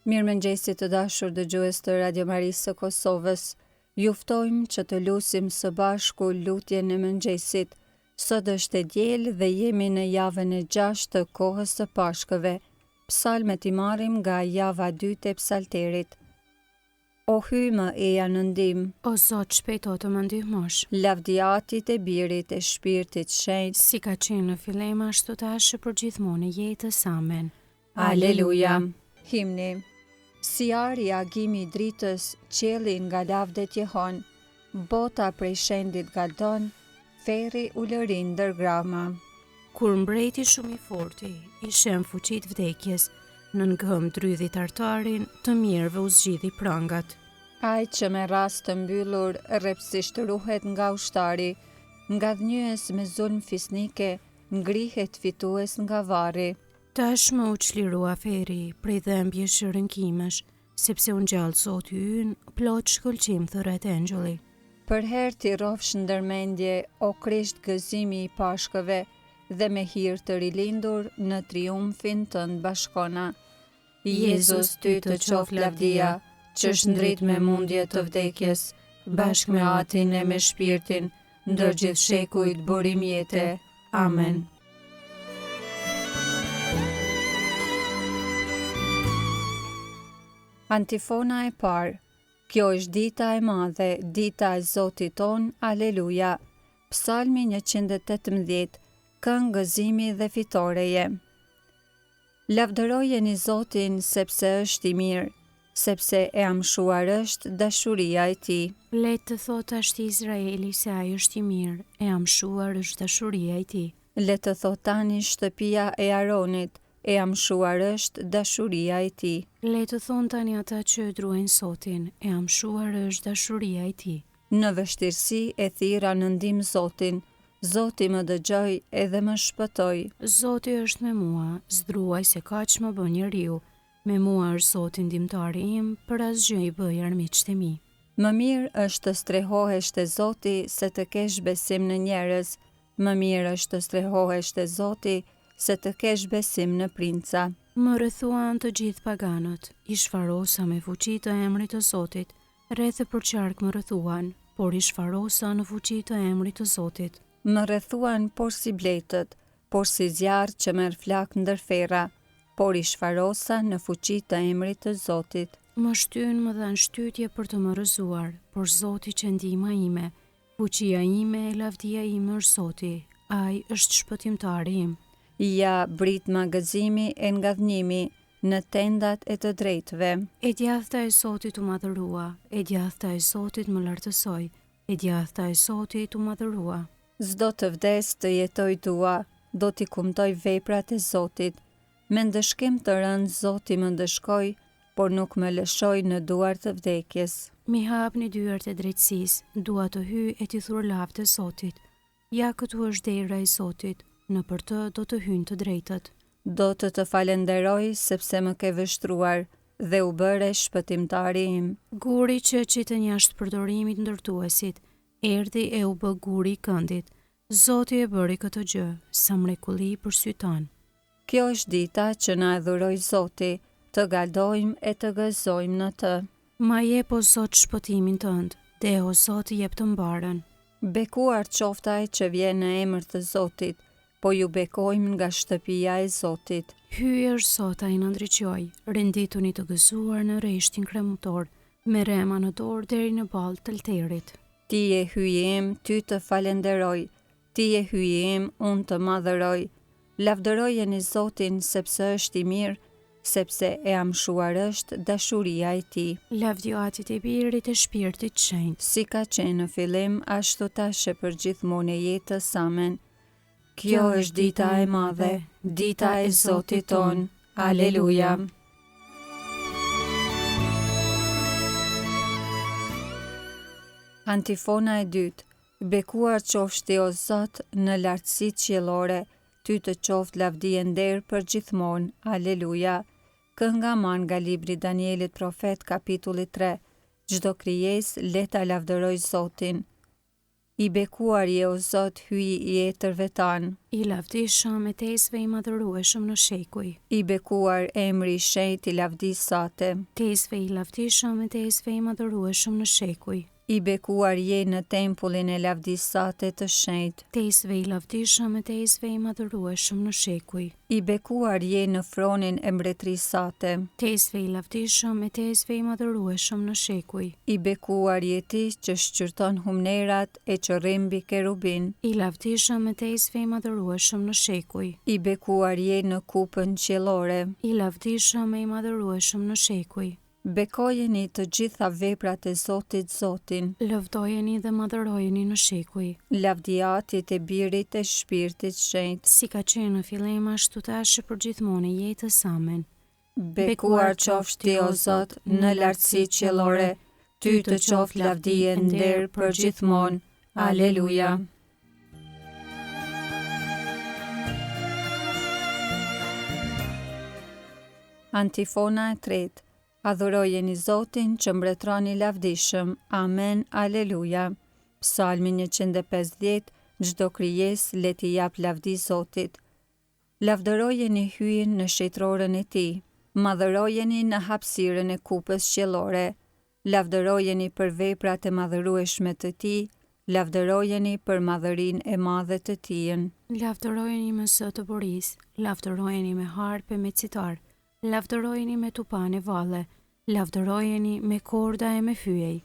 Mirëmëngjesit të dashur dëgjues të Radio Marisë së Kosovës. Ju ftojmë që të lutim së bashku lutjen e mëngjesit. Sot është e diel dhe jemi në javën e 6 të kohës së Pashkëve. Psalmet i marrim nga java 2 e psalterit. O hymë eja në ndim, O Zot, shpejto të më ndihmosh. lavdiatit e birit e shpirtit shenjt, Si ka qenë në fillim ashtu tash për gjithmonë e jetës. Amen. Aleluja. Himni. Si ari agimi i dritës, qielli nga lavdet jehon, bota prej shendit galdon, ferri ulërin ndërgrama. Kur mbreti shumë i forti, i shem fuqit vdekjes, në ngëm drydhit artarin, të mirëve u zgjidhi prangat. Ai që me rast të mbyllur rrepsisht ruhet nga ushtari, nga dhënjës me zulm fisnike, ngrihet fitues nga varri. Tash më u çlirua feri prej dhëmbje shërënkimesh, sepse unë gjallë Zoti ynë, plot shkëlqim thëret engjulli. Për herë ti rrofsh ndërmendje, o Krisht gëzimi i pashkëve, dhe me hir të rilindur në triumfin tënd bashkona. Jezus, ty të qof lavdia, që shndrit me mundje të vdekjes, bashkë me atin e me shpirtin, ndër gjithë shekujt burim jete. Amen. Antifona e parë. Kjo është dita e madhe, dita e Zotit ton, aleluja. Psalmi 118, këngë gëzimi dhe fitoreje. Lavdërojeni Zotin sepse është i mirë, sepse e amshuar është dashuria e tij. Le të thot ashtë Izraeli se ai është i mirë, e amshuar është dashuria e tij. Le të thot tani shtëpia e Aronit, e amshuar është dashuria e tij. Le të thonë tani ata që e druajnë Zotin, e amshuar është dashuria e tij. Në vështirësi e thira në ndim Zotin, Zoti më dëgjoj edhe më shpëtoj. Zoti është me mua, zdruaj se kaq më bën njeriu. Me mua është Zoti ndihmtari im, për asgjë i bëj armiqtë e mi. Më mirë është të strehohesh te Zoti se të kesh besim në njerëz. Më mirë është të strehohesh te Zoti se të kesh besim në princa. Më rrethuan të gjithë paganët, i shfarosa me fuqi të emrit të Zotit, rreth e përqark më rrethuan, por i shfarosa në fuqi të emrit të Zotit. Më rrethuan por si bletët, por si zjarr që merr flak ndër ferra, por i shfarosa në fuqi të emrit të Zotit. Më shtyn më dhan shtytje për të më rrëzuar, por Zoti që ndihma ime, fuqia ime e lavdia ime është Zoti, ai është shpëtimtari im. Ja brit magazimi e ngadhnimi në tendat e të drejtëve. E djathta e Zotit u madhërua, e djathta e Zotit më lartësoj, e djathta e Zotit u madhërua. Zdo të vdes të jetoj tua, do t'i kumtoj veprat e Zotit. Me ndëshkim të rënd Zoti më ndëshkoj, por nuk më lëshoj në duar të vdekjes. Mi hapni dyert e drejtësisë, dua të hyj e t'i thur lavd e Zotit. Ja këtu është dera e Zotit, në për të do të hyjnë të drejtët. Do të falenderoj sepse më ke vështruar dhe u bëre shpëtimtari im. Guri që qitën jashtë përdorimit ndërtuesit, erdhi e u bë guri i këndit. Zoti e bëri këtë gjë, sa mrekulli për sy tanë. Kjo është dita që na adhuroj Zoti, të galdojmë e të gëzojmë në të. Ma jep o Zot shpëtimin tënd, dhe o Zot jep të mbarën. Bekuar qoftaj që vjen në emër të Zotit, po ju bekojmë nga shtëpia e Zotit. Hyj është Zot ai në ndriqoj, rendituni të gëzuar në rreshtin kremtor, me rema në dorë deri në ballë të alterit. Ti je hyjem, ty të falenderoj, ti je hyjem, unë të madhëroj. Lavdërojeni Zotin sepse është i mirë, sepse e amshuar është dashuria e tij. Lavdjatit e birit e shpirtit shenjtë, Si ka qenë në fillim, ashtu tash e për gjithmonë e jetës. Amen. Kjo është dita e madhe, dita e Zotit ton. Aleluja. Antifona e dytë. Bekuar qofshti o Zot në lartësitë qiellore, ty të qoftë lavdi e nder për gjithmonë. Aleluja. Kënga man nga libri Danielit profet kapitulli 3. Çdo krijesë le ta lavdëroj Zotin. I bekuar je o Zot hyj I etërve tanë. I lavdishëm e tezve I madhërueshëm në shekuj. I bekuar emri I shenjtë I lavdisate. Tezve I lavdishëm e tezve I madhërueshëm në shekuj. I bekuar je në tempullin e lavdisate të shenjtë. Tezve I lavdishëm e tezve I madhërueshëm në shekuj. I bekuar je në fronin e mbretërisate. Tezve I lavdishëm e tezve I madhërueshëm në shekuj. I bekuar je ti që shqyrton humnerat e që rrimbi kerubin. I lavdishëm e tezve I madhërueshëm në shekuj. I bekuar je në kupën qiellore. I lavdishëm e I madhërueshëm në shekuj. Bekojeni të gjitha veprat e Zotit Zotin. Lëvdojeni dhe madhërojeni në shekuj. Lavdiatit e Birit e Shpirtit Shenjtë. Si ka qenë në fillim ashtu tash për gjithmonë e jetës amen. Bekuar qofsh ti o Zot në lartësi qiellore, ty të qoftë lavdi e nder për gjithmonë. Aleluja. Antifona e tretë. Adhurojeni Zotin që mbretëroni lavdishëm. Amen, aleluja. Psalmi 150, çdo krijesë le t'i jap lavdi Zotit. Lavdërojeni hyrjen në shëtrorën e tij. Madhërojeni në hapësirën e kupës qiellore. Lavdërojeni për veprat e madhërueshme të tij. Lavdërojeni për madhërinë e madhe të tij. Lavdërojeni me zë të boris, lavdërojeni me harpe me citar. Lavdërojeni me tupane valle, lavdërojeni me korda e me fyej.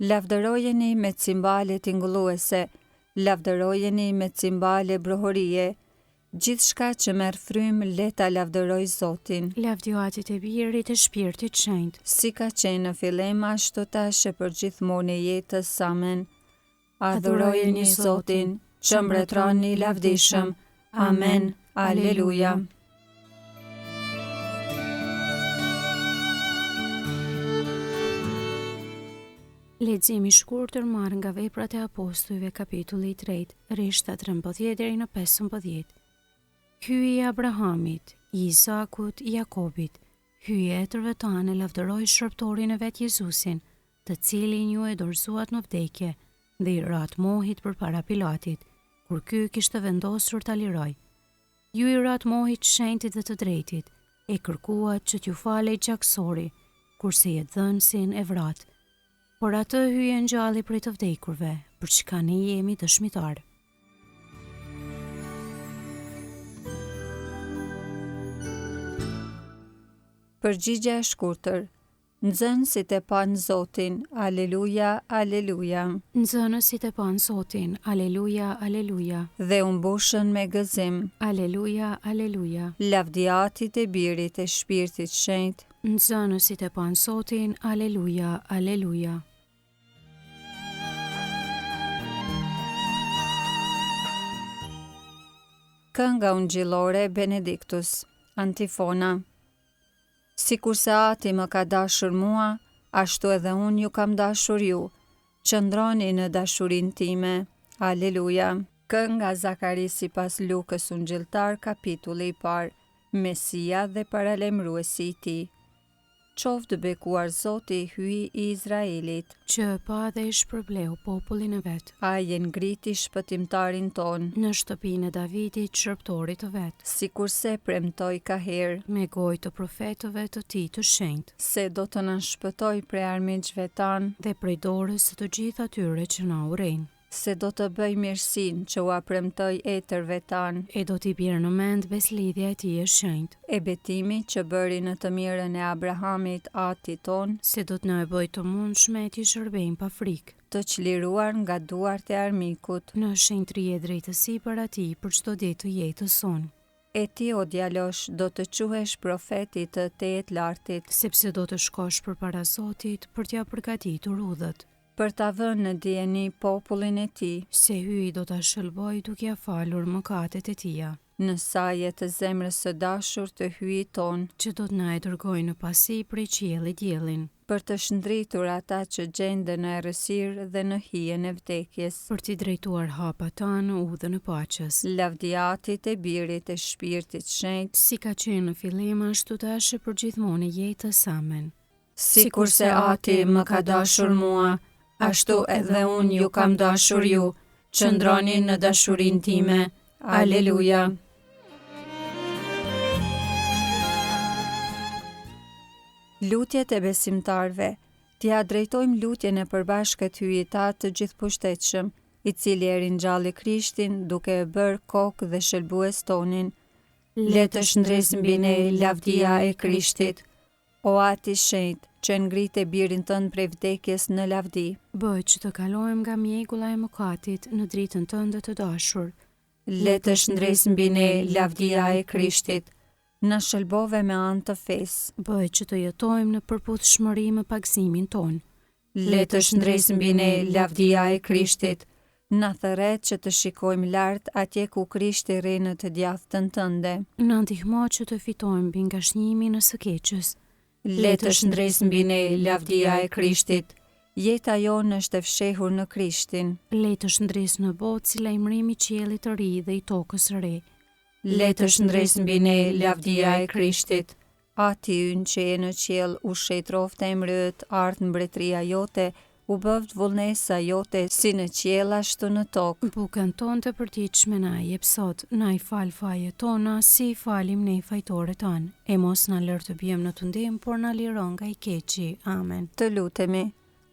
Lavdërojeni me cimbale tingulluese, lavdërojeni me cimbale brohorie. Gjithçka që merr frymë le ta lavdëroj Zotin. Lavdiatit e Birit e Shpirtit Shenjtë. Si ka qenë në fillim ashtu tash e për gjithmonë e jetës. Amen. Adhurojeni Zotin, që mbretëron I lavdishëm. Amen. Aleluja. Leximi I shkurtër marrë nga Veprat e Apostujve kapitulli 3, rishta 13 deri në 15. Hyji I Abrahamit, I Isakut, I Jakobit, hyji e etërve tanë lavdëroi shërbëtorin e vet Jezusin, të cilin ju e dorëzuat në vdekje, dhe I rat mohit përpara Pilatit, kur ky kishte vendosur ta liroj. Ju I rat mohit shenjtit dhe të drejtit, e kërkuat që t'ju falej gjaksori, kurse jetëdhënësin e vrat. Por atë hyje ngjalli prej të vdekurve, për çka ne jemi dëshmitar. Përgjigje e shkurtër. Nxënësit e panë Zotin. Aleluja, aleluja. Nxënësit e panë Zotin. Aleluja, aleluja. Dhe u mbushën me gëzim. Aleluja, aleluja. Lavdiatit e Birit e Shpirtit Shenjtë. Nxënësit e panë Zotin. Aleluja, aleluja. Kënga ungjillore Benediktus. Antifona. Sikur se Ati më ka dashur mua, ashtu edhe unë ju kam dashur ju. Qëndroni në dashurinë time. Aleluja. Kënga Zakari sipas Lukës ungjilltar kapitulli 1. Mesia dhe paralemruesi I tij. Qoftë bekuar Zoti hyj I Izraelit, që pa dhe I shpërbleu popullin e vet. Ai e ngriti shpëtimtarin ton në shtëpinë e Davidit, shërbëtorit të vet, sikurse premtoi ka herë me gojë të profetëve të tij të shenjtë, se do të na shpëtoj prej armiqve tan dhe prej dorës së të gjithë atyre që na urrejnë. Se do të bëj mirësinë që ua premtoi etërve tan, e do t'i bjerë në mend beslidhja e tij e shenjtë, e betimi që bëri në të mirën e Abrahamit Atit ton, se do të na e bëj të mundshme t'i shërbejmë pa frikë, të çliruar nga duart e armikut, në shenjtëri e drejtësi për ati për çdo ditë të jetës sonë. E ti o djalosh do të quhesh profeti të Tejet Lartit, sepse do të shkosh përpara Zotit për t'ia përgatitur udhët, për ta vënë në dieni popullin e tij, se hyj do ta shëlboj duke ia falur mëkatet e tija, në saje të zemrës së dashur të hyjit ton, që do të na e dërgojë në pasi prej qiellit diellin, për të shndritur ata që gjenden në errësirë dhe në hijen e vdekjes, për t'i drejtuar hapat tanë në udhën e paqes. Lavdiatit e Birit e Shpirtit Shenjtë, si ka qenë në fillim ashtu tash e përgjithmonë e jetës. Amen. Sikurse Ati më ka dashur mua, ashtu edhe unë ju kam dashur ju, qëndroni në dashurinë time. Aleluja. Lutjet e besimtarve. T'ia drejtojmë lutjen e përbashkët hyjtar të gjithëpushtetshëm, i cili e ringjallë Krishtin duke e bërë kokë dhe shëlbues tonin. Le të shndresë mbi ne lavdia e Krishtit. O Ati i shenjtë, që ngrit e birin tënd prej vdekjes në lavdi. Bëj që të kalojmë nga mjegulla e mëkatit në dritën tënde të dashur. Le të shndresë mbi ne lavdia e Krishtit. Na shëlbove me anë të fesë. Bëj që të jetojmë në përputhshmëri me pagëzimin ton. Le të shndresë mbi ne lavdia e Krishtit. Na thërret që të shikojmë lart atje ku Krishti rri në të djathtën tënde. Na ndihmo që të fitojmë mbi ngashnimin e së keqes. Le të shndresë mbi ne lavdia e Krishtit. Jeta jonë është e fshehur në Krishtin. Le të shndresë në botë si lajmërimi i qiellit të ri dhe i tokës së re. Le të shndresë mbi ne lavdia e Krishtit. Ati ynë që je në qiell, u shetrofte emri yt, ardh mbretëria jote, u bëvd vullnesa jote si në qiell ashtu në tokë. Bukën tonë të përditshme na jep sot, na i fal fajet tona si i falim ne fajtorët tanë. E mos na lër të bijmë në tundim, por na liron nga i keqi. Amen. Të lutemi.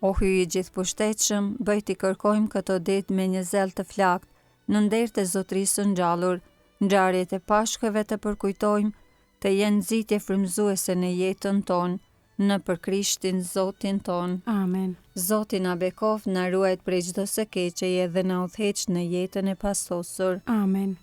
O hyj i gjithëpushtetshëm, bëj t'i kërkojmë këto ditë me një zel të flakt, në nder të Zotrisë së ngjallur, ngjarjet e pashkëve të përkujtojmë, të jenë nxitje frymëzuese në jetën tonë, në për Krishtin Zotin ton. Amen. Zoti na bekov, na ruajt prej çdo së keqeje dhe na udhëheq në jetën e pastosur. Amen.